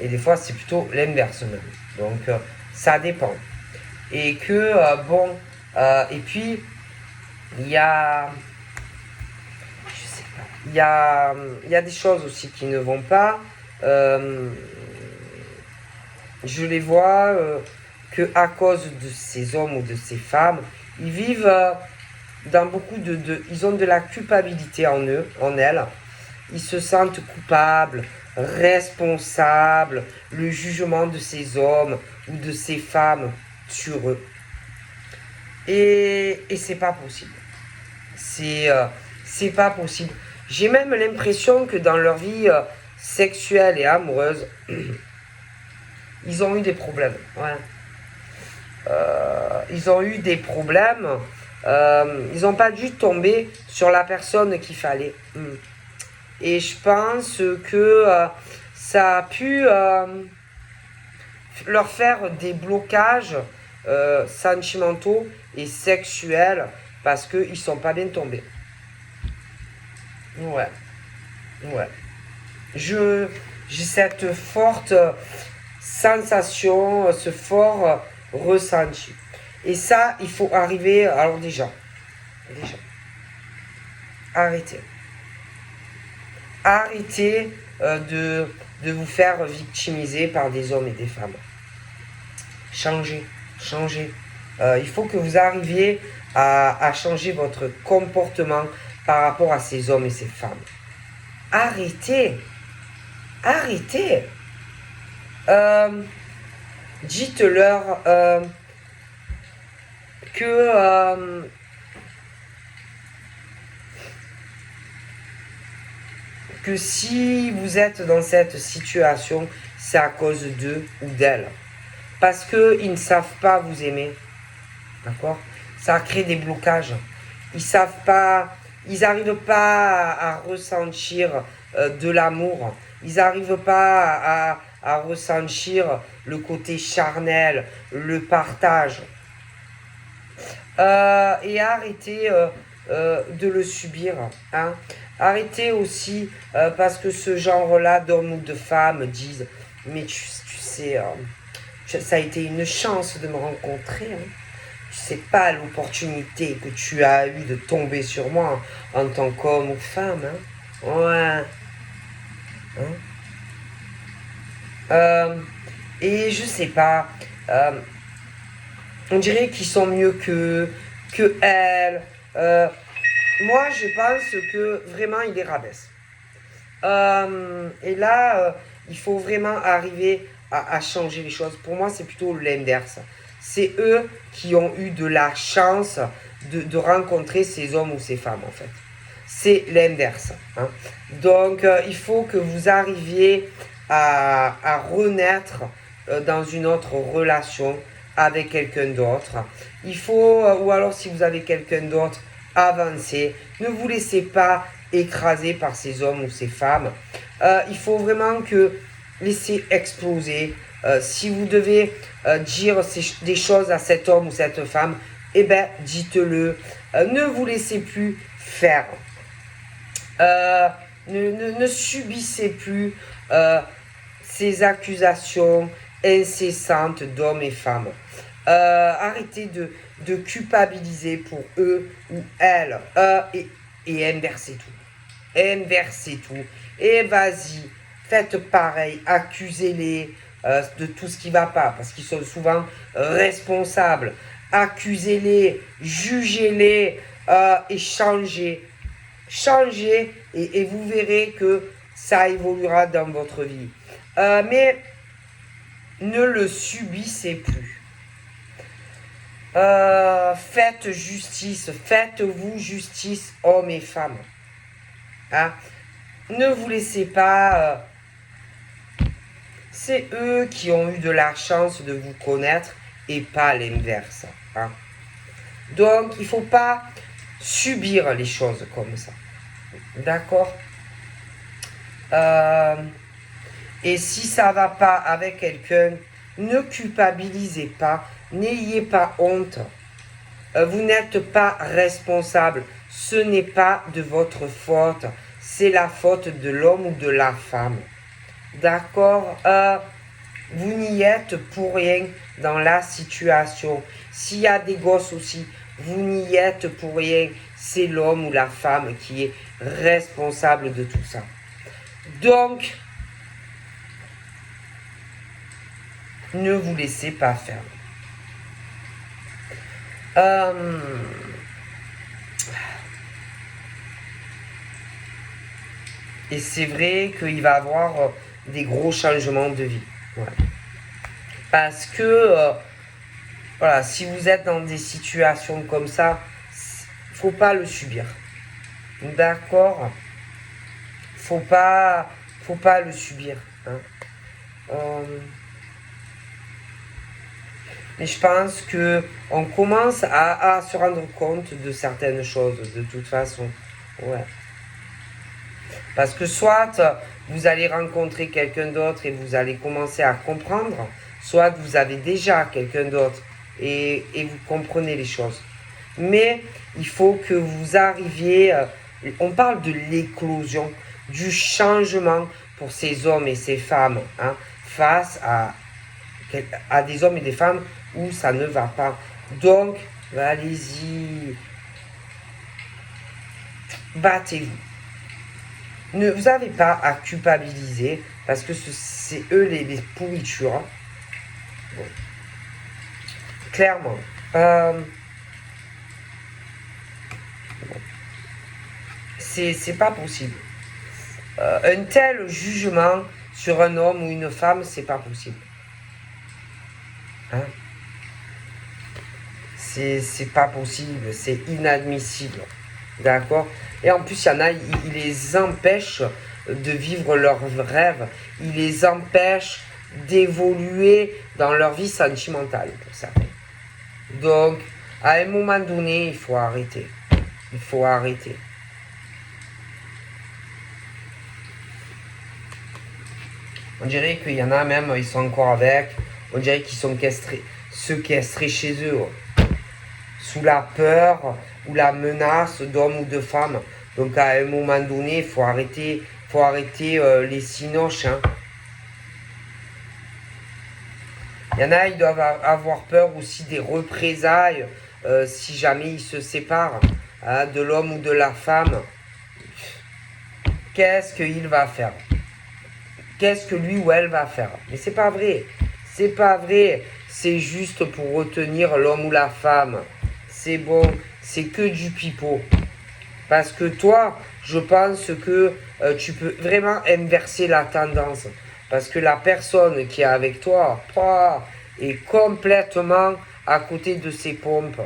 Et des fois, c'est plutôt l'inverse même. Donc, ça dépend. Et que, et puis, il y a... Je sais pas. Il y a des choses aussi qui ne vont pas. Je les vois que à cause de ces hommes ou de ces femmes, ils vivent dans beaucoup ils ont de la culpabilité en eux, en elles. Ils se sentent coupables, responsables, le jugement de ces hommes ou de ces femmes sur eux. Et c'est pas possible. C'est pas possible. J'ai même l'impression que dans leur vie sexuelle et amoureuse, ils ont eu des problèmes. Ouais. Ils ont eu des problèmes. Ils n'ont pas dû tomber sur la personne qu'il fallait. Et je pense que ça a pu leur faire des blocages sentimentaux et sexuels parce qu'ils ne sont pas bien tombés. Ouais. Ouais. J'ai cette forte sensation, ce fort ressenti. Et ça, il faut arriver... Alors déjà, arrêtez. Arrêtez de vous faire victimiser par des hommes et des femmes. Changez. Il faut que vous arriviez à changer votre comportement par rapport à ces hommes et ces femmes. Arrêtez. Dites-leur que si vous êtes dans cette situation, c'est à cause d'eux ou d'elles. parce qu'ils ne savent pas vous aimer. D'accord? Ça crée des blocages. Ils savent pas, ils n'arrivent pas à ressentir de l'amour. Ils n'arrivent pas à ressentir le côté charnel, le partage. Et arrêtez de le subir. Hein. Arrêtez aussi, parce que ce genre-là d'hommes ou de femmes disent, mais tu sais, ça a été une chance de me rencontrer. Hein. Tu sais pas l'opportunité que tu as eue de tomber sur moi en tant qu'homme ou femme. Hein. Ouais. Hein. Et je sais pas. On dirait qu'ils sont mieux que elle. Moi, je pense que vraiment, il les rabaisse. Et là, il faut vraiment arriver à changer les choses. Pour moi, c'est plutôt l'inverse. C'est eux qui ont eu de la chance de rencontrer ces hommes ou ces femmes, en fait. C'est l'inverse. Hein. Donc, il faut que vous arriviez à renaître dans une autre relation avec quelqu'un d'autre. Il faut, ou alors si vous avez quelqu'un d'autre, avancer. Ne vous laissez pas écraser par ces hommes ou ces femmes. Il faut vraiment que laisser exploser. Si vous devez dire des choses à cet homme ou cette femme, eh bien, dites-le. Ne vous laissez plus faire. Ne subissez plus ces accusations incessantes d'hommes et femmes. Arrêtez de culpabiliser pour eux ou elles. Et inversez tout. Inversez tout. Et vas-y, faites pareil. Accusez-les de tout ce qui ne va pas. Parce qu'ils sont souvent responsables. Accusez-les, jugez-les et changez. Changez et vous verrez que ça évoluera dans votre vie. Mais ne le subissez plus. Faites justice, faites-vous justice, hommes et femmes. Hein? Ne vous laissez pas... c'est eux qui ont eu de la chance de vous connaître et pas l'inverse. Hein? Donc, il ne faut pas subir les choses comme ça. D'accord? Et si ça ne va pas avec quelqu'un, ne culpabilisez pas, n'ayez pas honte. Vous n'êtes pas responsable. Ce n'est pas de votre faute. C'est la faute de l'homme ou de la femme. D'accord? Vous n'y êtes pour rien dans la situation. S'il y a des gosses aussi, vous n'y êtes pour rien. C'est l'homme ou la femme qui est responsable de tout ça. Donc, ne vous laissez pas faire. Et c'est vrai qu'il va y avoir des gros changements de vie. Voilà. Parce que, voilà, si vous êtes dans des situations comme ça, faut pas le subir. D'accord? Faut pas le subir. Hein. Mais je pense que on commence à se rendre compte de certaines choses, de toute façon. Ouais. Parce que soit vous allez rencontrer quelqu'un d'autre et vous allez commencer à comprendre, soit vous avez déjà quelqu'un d'autre et vous comprenez les choses. Mais il faut que vous arriviez, on parle de l'éclosion, du changement pour ces hommes et ces femmes, hein, face à des hommes et des femmes où ça ne va pas. Donc, allez-y, battez-vous. Vous n'avez pas à culpabiliser parce que c'est eux les pourritures. Bon. Clairement. C'est pas possible. Un tel jugement sur un homme ou une femme, c'est pas possible. Hein? C'est pas possible, c'est inadmissible. D'accord? Et en plus, il y en a, ils les empêchent de vivre leurs rêves. Ils les empêchent d'évoluer dans leur vie sentimentale pour certains. Donc, à un moment donné, il faut arrêter. Il faut arrêter. On dirait qu'il y en a même, ils sont encore avec. On dirait qu'ils sont sequestrés chez eux. Sous la peur ou la menace d'hommes ou de femmes. Donc à un moment donné, il faut arrêter les cinoches. Hein. Il y en a, ils doivent avoir peur aussi des représailles si jamais ils se séparent hein, de l'homme ou de la femme. Qu'est-ce qu'il va faire? Qu'est-ce que lui ou elle va faire? Mais c'est pas vrai. C'est pas vrai. C'est juste pour retenir l'homme ou la femme. C'est bon. C'est que du pipeau. Parce que toi, je pense que tu peux vraiment inverser la tendance. Parce que la personne qui est avec toi est complètement à côté de ses pompes.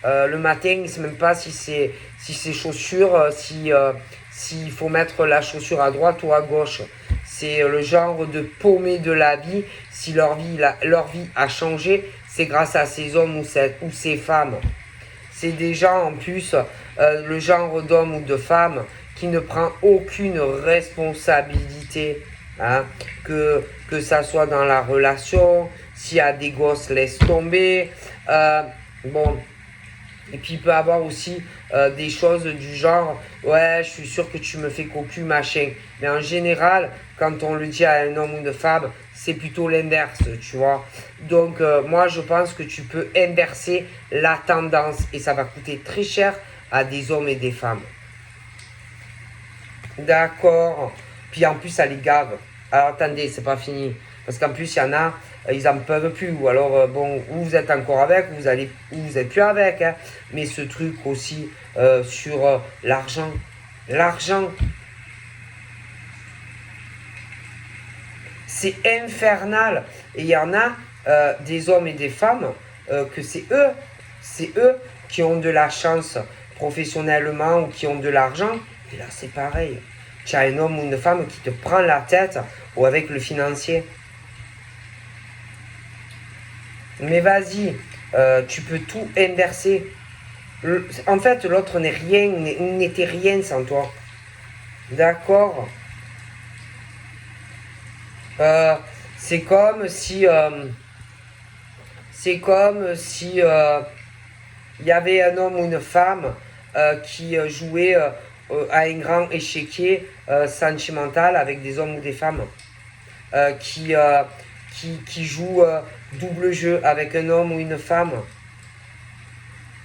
Le matin, il ne sait même pas si ses chaussures, s'il faut mettre la chaussure à droite ou à gauche. C'est le genre de paumé de la vie. Si leur vie a changé, c'est grâce à ces hommes ou ces femmes. C'est des gens en plus, le genre d'homme ou de femme qui ne prend aucune responsabilité. Hein, que ça soit dans la relation, s'il y a des gosses, laisse tomber. Bon. Et puis il peut avoir aussi des choses du genre, ouais, je suis sûr que tu me fais cocu, machin. Mais en général, quand on le dit à un homme ou une femme, c'est plutôt l'inverse, tu vois. Donc moi, je pense que tu peux inverser la tendance et ça va coûter très cher à des hommes et des femmes. D'accord. Puis en plus, ça les gave. Alors attendez, c'est pas fini. Parce qu'en plus, il y en a, ils en peuvent plus. Ou alors, bon, ou vous êtes encore avec, ou vous êtes plus avec. Hein. Mais ce truc aussi sur l'argent. L'argent. C'est infernal. Et il y en a des hommes et des femmes que c'est eux qui ont de la chance professionnellement ou qui ont de l'argent. Et là, c'est pareil. Tu as un homme ou une femme qui te prend la tête ou avec le financier. Mais vas-y, tu peux tout inverser. En fait, l'autre n'est rien, n'était rien sans toi. D'accord. C'est comme si il y avait un homme ou une femme qui jouait à un grand échiquier sentimental avec des hommes ou des femmes qui jouent double jeu avec un homme ou une femme.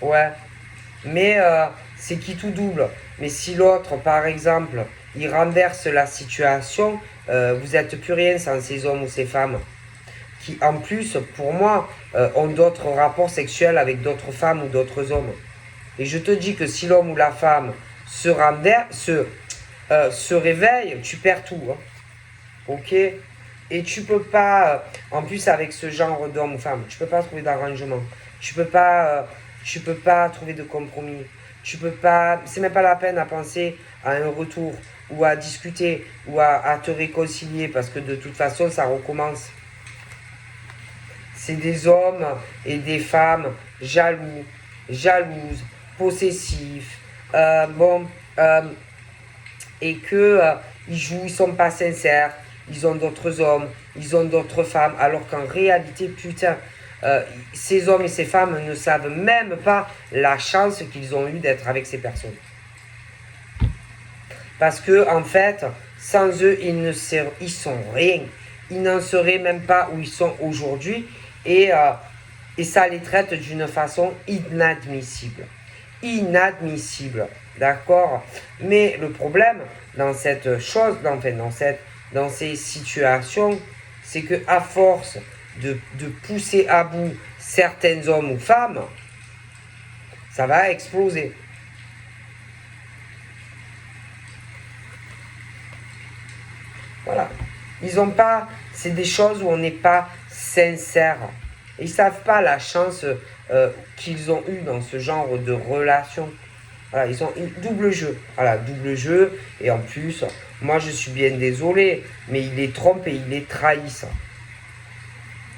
Ouais. Mais c'est qui tout double. Mais si l'autre, par exemple, il renverse la situation, vous n'êtes plus rien sans ces hommes ou ces femmes. Qui, en plus, pour moi, ont d'autres rapports sexuels avec d'autres femmes ou d'autres hommes. Et je te dis que si l'homme ou la femme se réveille, tu perds tout. Hein. Ok? Et tu peux pas, en plus avec ce genre d'homme ou femme, tu peux pas trouver d'arrangement. Tu peux pas trouver de compromis. Tu peux pas, c'est même pas la peine à penser à un retour ou à discuter ou à te réconcilier parce que de toute façon ça recommence. C'est des hommes et des femmes jaloux, jalouses, possessifs, et que ils sont pas sincères, ils ont d'autres hommes, ils ont d'autres femmes, alors qu'en réalité, putain, ces hommes et ces femmes ne savent même pas la chance qu'ils ont eue d'être avec ces personnes. Parce que en fait, sans eux, ils sont rien. Ils n'en seraient même pas où ils sont aujourd'hui. Et ça les traite d'une façon inadmissible. Inadmissible. D'accord? Mais le problème dans cette chose, dans ces situations, c'est que à force de pousser à bout certains hommes ou femmes, ça va exploser. Voilà. Ils ont pas, c'est des choses où on n'est pas sincère. Ils savent pas la chance qu'ils ont eue dans ce genre de relation. Voilà, ils ont eu double jeu. Voilà, double jeu. Et en plus, moi je suis bien désolé, mais il les trompe et il les trahit.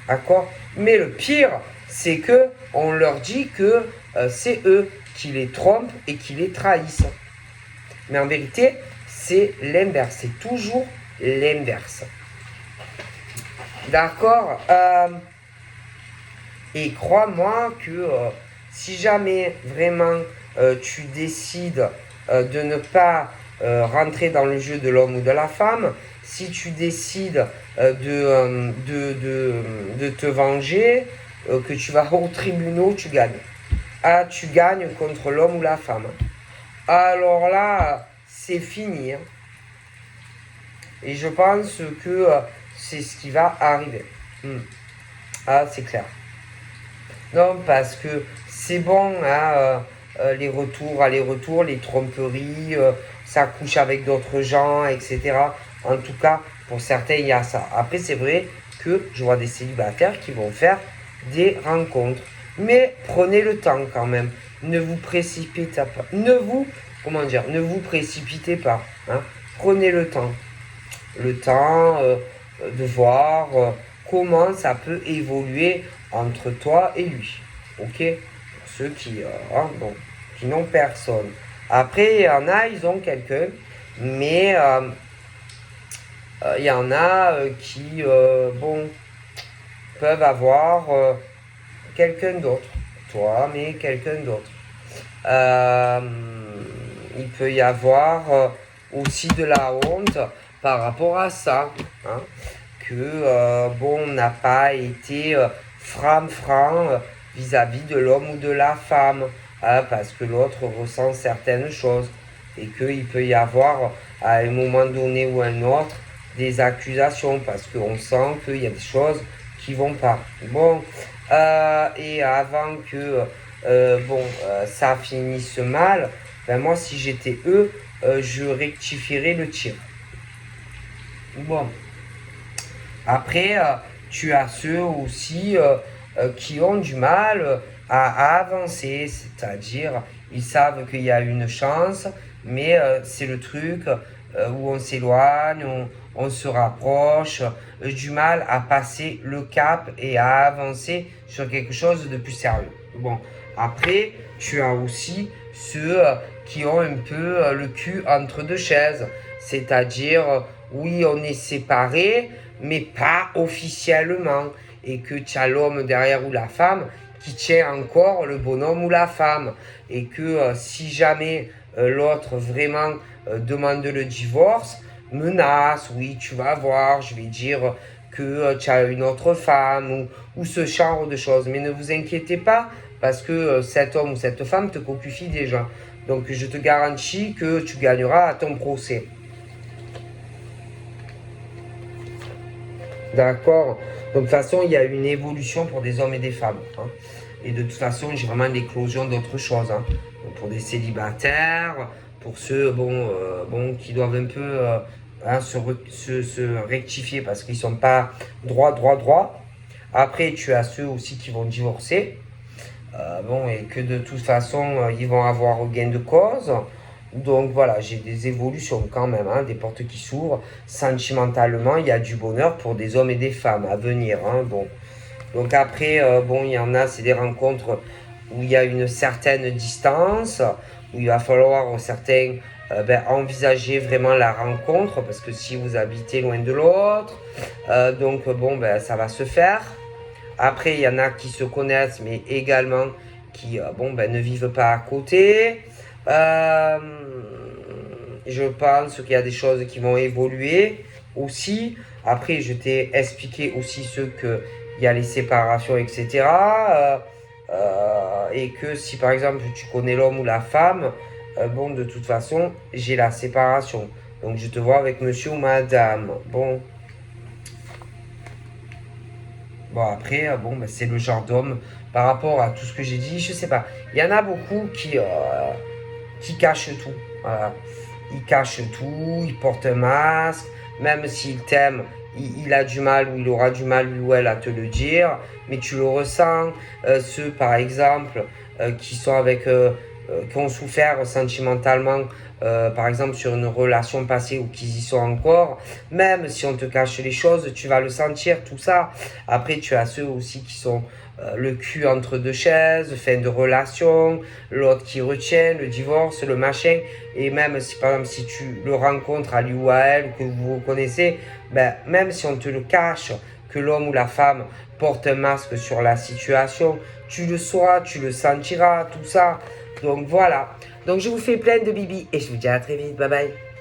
D'accord? Mais le pire, c'est que on leur dit que c'est eux qui les trompent et qui les trahissent. Mais en vérité, c'est l'inverse. C'est toujours l'inverse. D'accord? Et crois-moi que si jamais vraiment tu décides de ne pas rentrer dans le jeu de l'homme ou de la femme, si tu décides de te venger, que tu vas au tribunal, tu gagnes. Ah, tu gagnes contre l'homme ou la femme. Alors là, c'est fini. Hein. Et je pense que c'est ce qui va arriver. Ah, c'est clair. Non, parce que c'est bon, hein, les retours, allers-retours, les tromperies, ça couche avec d'autres gens, etc. En tout cas, pour certains, il y a ça. Après, c'est vrai que je vois des célibataires qui vont faire des rencontres. Mais prenez le temps quand même. Ne vous précipitez pas. Ne vous précipitez pas. Hein. Prenez le temps. Le temps de voir comment ça peut évoluer entre toi et lui. Ok? Pour ceux qui n'ont personne. Après, il y en a, ils ont quelqu'un, mais il y en a qui, peuvent avoir quelqu'un d'autre. Toi, mais quelqu'un d'autre. Euh, il peut y avoir aussi de la honte par rapport à ça. Hein, que, on n'a pas été franc vis-à-vis de l'homme ou de la femme. Hein, parce que l'autre ressent certaines choses. Et qu'il peut y avoir, à un moment donné ou un autre, des accusations. Parce qu'on sent qu'il y a des choses qui vont pas. Bon, et avant que ça finisse mal, ben moi si j'étais eux, je rectifierais le tir. Bon, après, tu as ceux aussi qui ont du mal à avancer, c'est-à-dire ils savent qu'il y a une chance, mais c'est le truc où on s'éloigne, on se rapproche, du mal à passer le cap et à avancer sur quelque chose de plus sérieux. Bon, après, tu as aussi ceux qui ont un peu le cul entre deux chaises, c'est-à-dire oui, on est séparés, mais pas officiellement, et que tu as l'homme derrière ou la femme qui tient encore le bonhomme ou la femme, et que si jamais l'autre vraiment demande le divorce, menace, oui, tu vas voir, je vais dire que tu as une autre femme, ou ce genre de choses. Mais ne vous inquiétez pas, parce que cet homme ou cette femme te copifie déjà. Donc je te garantis que tu gagneras à ton procès. D'accord? Donc de toute façon, il y a une évolution pour des hommes et des femmes. Hein. Et de toute façon, j'ai vraiment l'éclosion d'autres choses. Hein. Donc, pour des célibataires, pour ceux qui doivent un peu hein, se rectifier parce qu'ils ne sont pas droit. Après, tu as ceux aussi qui vont divorcer. Et que de toute façon, ils vont avoir gain de cause. Donc voilà, j'ai des évolutions quand même, hein, des portes qui s'ouvrent. Sentimentalement, il y a du bonheur pour des hommes et des femmes à venir. Hein, bon. Donc après, il y en a, c'est des rencontres où il y a une certaine distance, où il va falloir certains envisager vraiment la rencontre, parce que si vous habitez loin de l'autre, ça va se faire. Après, il y en a qui se connaissent, mais également qui ne vivent pas à côté. Je pense qu'il y a des choses qui vont évoluer aussi. Après, je t'ai expliqué aussi il y a les séparations, etc. Et que si par exemple tu connais l'homme ou la femme, de toute façon, j'ai la séparation. Donc je te vois avec monsieur ou madame. Bon, après, c'est le genre d'homme par rapport à tout ce que j'ai dit, je sais pas. Il y en a beaucoup qui cachent tout. Voilà. Ils cachent tout, ils portent un masque, même s'il t'aime, il a du mal ou il aura du mal, lui ou elle, à te le dire, mais tu le ressens. Ceux, par exemple, qui sont avec qui ont souffert sentimentalement, par exemple sur une relation passée ou qui y sont encore. Même si on te cache les choses, tu vas le sentir, tout ça. Après, tu as ceux aussi qui sont le cul entre deux chaises, fin de relation, l'autre qui retient, le divorce, le machin. Et même si, par exemple, si tu le rencontres à lui ou à elle, ou que vous vous connaissez, ben, même si on te le cache, que l'homme ou la femme porte un masque sur la situation, tu le sauras, tu le sentiras, tout ça. Donc voilà. Donc je vous fais plein de bibi et je vous dis à très vite. Bye bye.